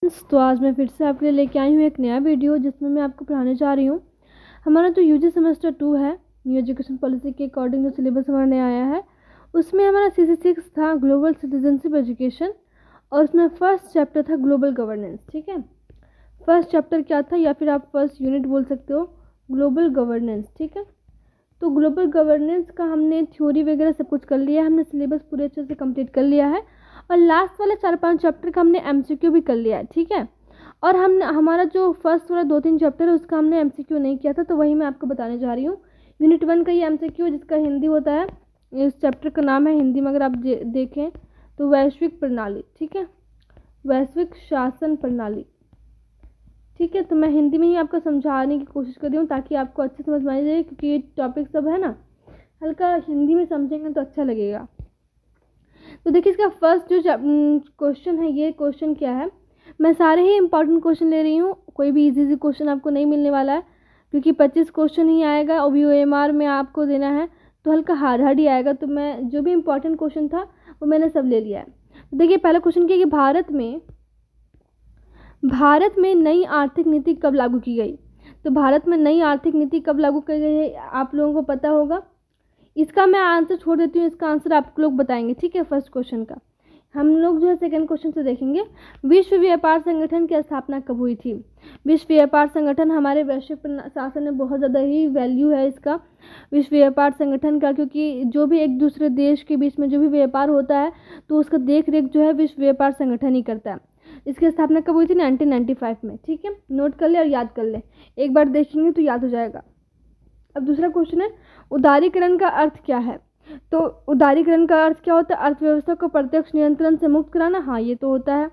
तो आज मैं फिर से आपके लिए लेके आई हूँ एक नया वीडियो जिसमें मैं आपको पढ़ाने जा रही हूँ। हमारा जो यूजी सेमेस्टर 2 है, न्यू एजुकेशन पॉलिसी के अकॉर्डिंग जो सिलेबस हमारा नया आया है, उसमें हमारा CC6 था ग्लोबल सिटीजनशिप एजुकेशन, और उसमें फर्स्ट चैप्टर था ग्लोबल गवर्नेंस। ठीक है, फर्स्ट चैप्टर क्या था, या फिर आप फर्स्ट यूनिट बोल सकते हो, ग्लोबल गवर्नेंस। ठीक है, तो ग्लोबल गवर्नेंस का हमने थ्योरी वगैरह सब कुछ कर लिया है, हमने सिलेबस पूरे अच्छे से कंप्लीट कर लिया है, और लास्ट वाले 4-5 चैप्टर का हमने MCQ भी कर लिया है। ठीक है, और हम हमारा जो फर्स्ट वाला 2-3 चैप्टर है उसका हमने MCQ नहीं किया था, तो वही मैं आपको बताने जा रही हूँ। यूनिट 1 का ये MCQ जिसका हिंदी होता है, इस चैप्टर का नाम है हिंदी में अगर आप देखें तो वैश्विक प्रणाली। ठीक है, वैश्विक शासन प्रणाली। ठीक है, तो मैं हिंदी में ही आपको समझाने की कोशिश कर रही हूँ ताकि आपको अच्छे समझ में आ जाए, क्योंकि ये टॉपिक सब है ना, हल्का हिंदी में समझेंगे तो अच्छा लगेगा। तो देखिए, इसका फर्स्ट जो क्वेश्चन है, ये क्वेश्चन क्या है, मैं सारे ही इंपॉर्टेंट क्वेश्चन ले रही हूँ, कोई भी इजी क्वेश्चन आपको नहीं मिलने वाला है, क्योंकि 25 क्वेश्चन ही आएगा और OMR में आपको देना है, तो हल्का हार्ड ही आएगा। तो मैं जो भी इंपॉर्टेंट क्वेश्चन था वो मैंने सब ले लिया है। तो देखिए, पहला क्वेश्चन क्या है कि भारत में नई आर्थिक नीति कब लागू की गई। तो भारत में नई आर्थिक नीति कब लागू की गई है, आप लोगों को पता होगा। इसका मैं आंसर छोड़ देती हूँ, इसका आंसर आप लोग बताएंगे। ठीक है, फर्स्ट क्वेश्चन का हम लोग जो है सेकंड क्वेश्चन से देखेंगे। विश्व व्यापार संगठन की स्थापना कब हुई थी। विश्व व्यापार संगठन हमारे वैश्विक शासन में बहुत ज़्यादा ही वैल्यू है इसका, विश्व व्यापार संगठन का, क्योंकि जो भी एक दूसरे देश के बीच में जो भी व्यापार होता है तो उसका देख रेख जो है विश्व व्यापार संगठन ही करता है। इसकी स्थापना कब हुई थी, 1995 में। ठीक है, नोट कर ले और याद कर ले, एक बार देखेंगे तो याद हो जाएगा। अब दूसरा क्वेश्चन है, उदारीकरण का अर्थ क्या है। तो उदारीकरण का अर्थ क्या होता है, अर्थव्यवस्था को प्रत्यक्ष नियंत्रण से मुक्त कराना, हाँ ये तो होता है।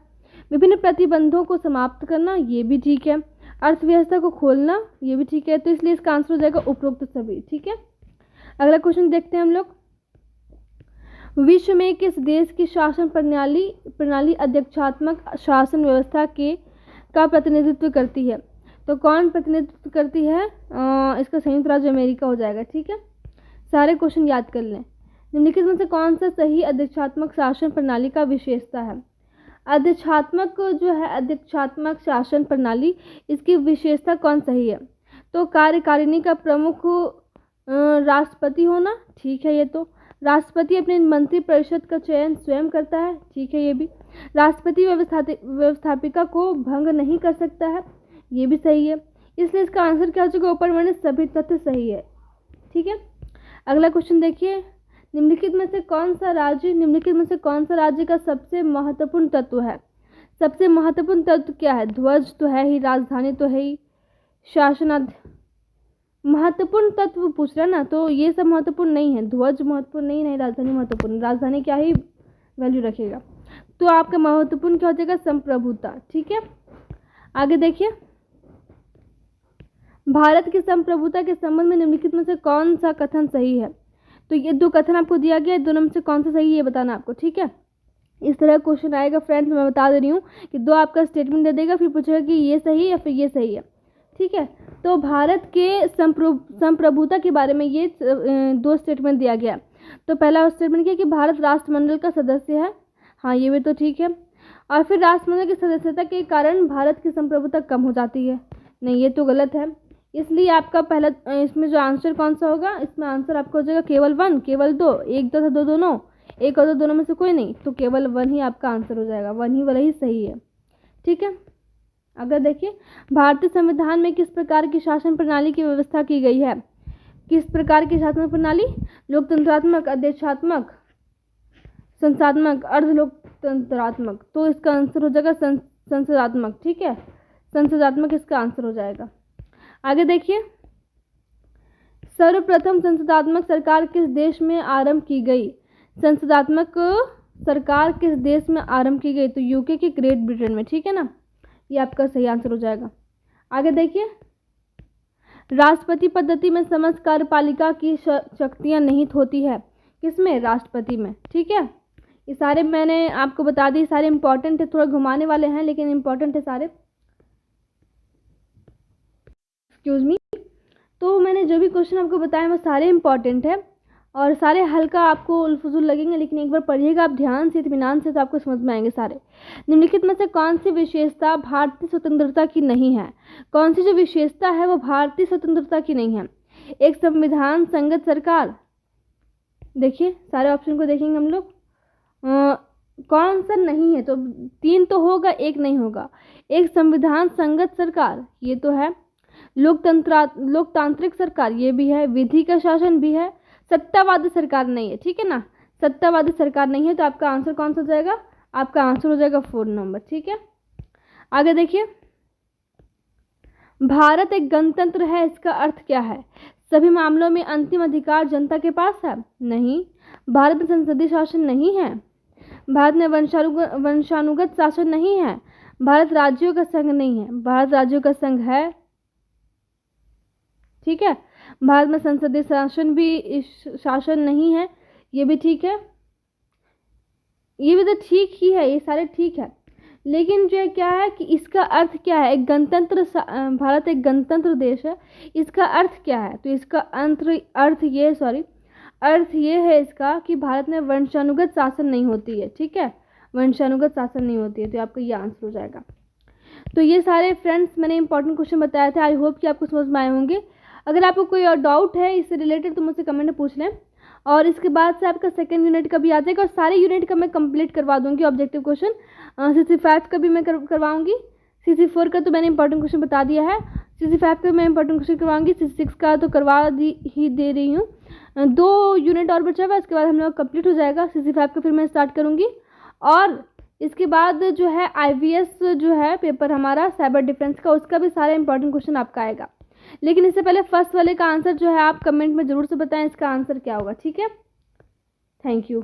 विभिन्न प्रतिबंधों को समाप्त करना, ये भी ठीक है। अर्थव्यवस्था को खोलना, ये भी ठीक है। तो इसलिए इसका आंसर हो जाएगा उपरोक्त सभी। ठीक है, अगला क्वेश्चन देखते हैं हम लोग। विश्व में किस देश की शासन प्रणाली अध्यक्षात्मक शासन व्यवस्था के का प्रतिनिधित्व करती है। तो कौन प्रतिनिधित्व करती है, इसका संयुक्त राज्य अमेरिका हो जाएगा। ठीक है, सारे क्वेश्चन याद कर लें। निम्नलिखित में से कौन सा सही अध्यक्षात्मक शासन प्रणाली का विशेषता है। अध्यक्षात्मक जो है, अध्यक्षात्मक शासन प्रणाली, इसकी विशेषता कौन सही है। तो कार्यकारिणी का प्रमुख राष्ट्रपति होना, ठीक है ये तो। राष्ट्रपति अपने मंत्री परिषद का चयन स्वयं करता है, ठीक है ये भी। राष्ट्रपति व्यवस्थापिका को भंग नहीं कर सकता है, ये भी सही है। इसलिए इसका आंसर क्या हो जाएगा, ऊपर वर्णित सभी तथ्य सही है। ठीक है, अगला क्वेश्चन देखिए। निम्नलिखित में से कौन सा राज्य का सबसे महत्वपूर्ण तत्व है। सबसे महत्वपूर्ण तत्व क्या है, ध्वज तो है ही, राजधानी तो है ही, महत्वपूर्ण तत्व पूछ रहा ना, तो ये सब महत्वपूर्ण नहीं है, ध्वज महत्वपूर्ण नहीं, राजधानी महत्वपूर्ण, राजधानी क्या ही वैल्यू रखेगा। तो आपका महत्वपूर्ण क्या हो जाएगा, संप्रभुता। ठीक है, आगे देखिए। भारत की संप्रभुता के संबंध में निम्नलिखित में से कौन सा कथन सही है। तो ये दो कथन आपको दिया गया है, दोनों में से कौन सा सही है ये बताना आपको। ठीक है, इस तरह क्वेश्चन आएगा फ्रेंड्स, मैं बता दे रही हूँ कि दो आपका स्टेटमेंट दे देगा, फिर पूछेगा कि ये सही है या फिर ये सही है। ठीक है, तो भारत के संप्रभुता के बारे में ये दो स्टेटमेंट दिया गया। तो पहला स्टेटमेंट क्या है कि भारत राष्ट्रमंडल का सदस्य है, हाँ ये भी तो ठीक है। और फिर राष्ट्रमंडल की सदस्यता के कारण भारत की संप्रभुता कम हो जाती है, नहीं ये तो गलत है। इसलिए आपका पहला इसमें जो आंसर कौन सा होगा, इसमें आंसर आपको हो जाएगा केवल 1, केवल 2, एक तथा दो दोनों, एक और दो दोनों में से कोई नहीं, तो केवल 1 ही आपका आंसर हो जाएगा, 1 ही वाला ही सही है। ठीक है, अगर देखिए, भारतीय संविधान में किस प्रकार की शासन प्रणाली की व्यवस्था की गई है। किस प्रकार की शासन प्रणाली, लोकतंत्रात्मक, अध्यक्षात्मक, संसदात्मक, अर्ध लोकतंत्रात्मक। तो इसका आंसर हो जाएगा संसदात्मक। ठीक है, संसदात्मक इसका आंसर हो जाएगा। आगे देखिए, सर्वप्रथम संसदात्मक सरकार किस देश में आरंभ की गई। संसदात्मक सरकार किस देश में आरंभ की गई, तो यूके के ग्रेट ब्रिटेन में। ठीक है ना, ये आपका सही आंसर हो जाएगा। आगे देखिए, राष्ट्रपति पद्धति में समस्त कार्यपालिका की शक्तियां निहित होती है, किसमें, राष्ट्रपति में। ठीक है, ये सारे मैंने आपको बता दी, सारे इंपॉर्टेंट है, थोड़ा घुमाने वाले हैं लेकिन इंपॉर्टेंट है सारे, एक्सक्यूज मी। तो मैंने जो भी क्वेश्चन आपको बताया वो सारे इंपॉर्टेंट है, और सारे हल्का आपको उलफुजुल लगेंगे, लेकिन एक बार पढ़िएगा आप ध्यान से, इत्मीनान से, तो आपको समझ में आएंगे सारे। निम्नलिखित में से कौन सी विशेषता भारतीय स्वतंत्रता की नहीं है? कौन सी जो विशेषता है वो भारतीय स्वतंत्रता की नहीं है? एक, संविधान संगत सरकार। देखिए सारे ऑप्शन को देखेंगे हम लोग, कौन सा नहीं है, तो 3 तो होगा, 1 नहीं होगा। एक, संविधान संगत सरकार, ये तो है। लोकतांत्रिक सरकार, ये भी है। विधि का शासन भी है। सत्तावादी सरकार नहीं है, ठीक है ना, सत्तावादी सरकार नहीं है। तो आपका आंसर कौन सा हो जाएगा? आपका आंसर हो जाएगा 4 नंबर, ठीक है। आगे देखिए, भारत एक गणतंत्र है, इसका अर्थ क्या है? सभी मामलों में अंतिम अधिकार जनता के पास है? नहीं। भारत में संसदीय शासन नहीं है। भारत में वंशानुगत शासन नहीं है। भारत राज्यों का संघ नहीं है। भारत राज्यों का संघ है, ठीक है। भारत में संसदीय शासन नहीं है, ये भी ठीक है, ये भी तो ठीक ही है, ये सारे ठीक है। लेकिन जो क्या है कि इसका अर्थ क्या है? एक गणतंत्र, भारत एक गणतंत्र देश है, इसका अर्थ क्या है? तो इसका अर्थ ये है इसका कि भारत में वंशानुगत शासन नहीं होती है, ठीक है, वंशानुगत शासन नहीं होती है। तो आपका ये आंसर हो जाएगा। तो ये सारे फ्रेंड्स मैंने इंपॉर्टेंट क्वेश्चन बताए थे, आई होप कि आपको समझ में आए होंगे। अगर आपको कोई और डाउट है इससे रिलेटेड तो मुझसे कमेंट में पूछ लें। और इसके बाद से आपका सेकंड यूनिट का भी आ जाएगा, और सारे यूनिट का मैं कंप्लीट करवा दूंगी ऑब्जेक्टिव क्वेश्चन। CC5 का भी मैं करवाऊंगी। CC4 का तो मैंने इंपॉर्टेंट क्वेश्चन बता दिया है, CC5 का मैं इंपॉर्टेंट क्वेश्चन करवाऊंगी, CC6 का तो करवा दे रही हूँ। 2 यूनिट और बचा हुआ है, इसके बाद हम लोग कंप्लीट हो जाएगा। CC5 का फिर मैं स्टार्ट करूँगी। और इसके बाद जो है IVS जो है पेपर हमारा साइबर डिफेंस का, उसका भी सारा इंपॉर्टेंट क्वेश्चन आपका आएगा। लेकिन इससे पहले फर्स्ट वाले का आंसर जो है आप कमेंट में ज़रूर से बताएं इसका आंसर क्या होगा, ठीक है। Thank you.